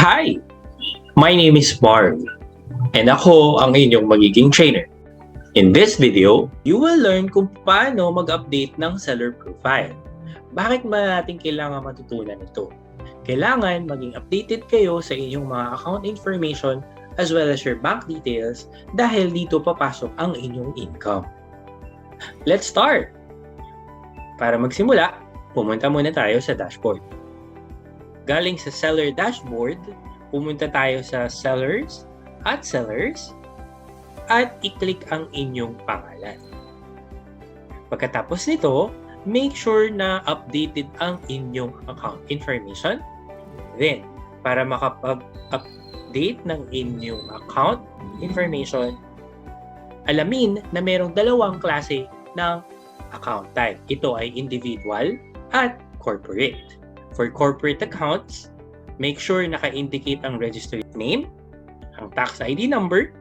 Hi! My name is Marv, and ako ang inyong magiging trainer. In this video, you will learn kung paano mag-update ng seller profile. Bakit ba natin kailangan matutunan ito? Kailangan maging updated kayo sa inyong mga account information as well as your bank details dahil dito papasok ang inyong income. Let's start! Para magsimula, pumunta muna tayo sa dashboard. Galing sa seller dashboard, pumunta tayo sa sellers at i-click ang inyong pangalan. Pagkatapos nito, make sure na updated ang inyong account information. Then, para makapag-update ng inyong account information, alamin na mayroong dalawang klase ng account type. Ito ay individual at corporate. For corporate accounts, make sure naka-indicate ang registered name, ang tax ID number,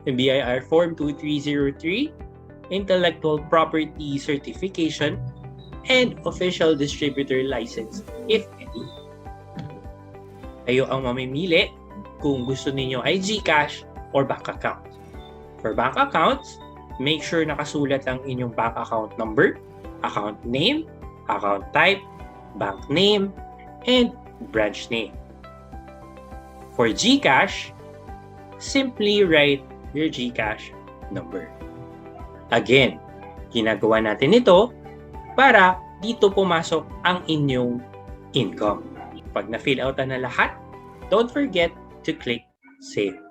yung BIR Form 2303, intellectual property certification, and official distributor license, if any. Kayo ang mamimili kung gusto ninyo ay GCash or bank account. For bank accounts, make sure nakasulat ang inyong bank account number, account name, account type, bank name, and branch name. For GCash, simply write your GCash number. Again, ginagawa natin ito para dito pumasok ang inyong income. Pag na-fill out na lahat, don't forget to click Save.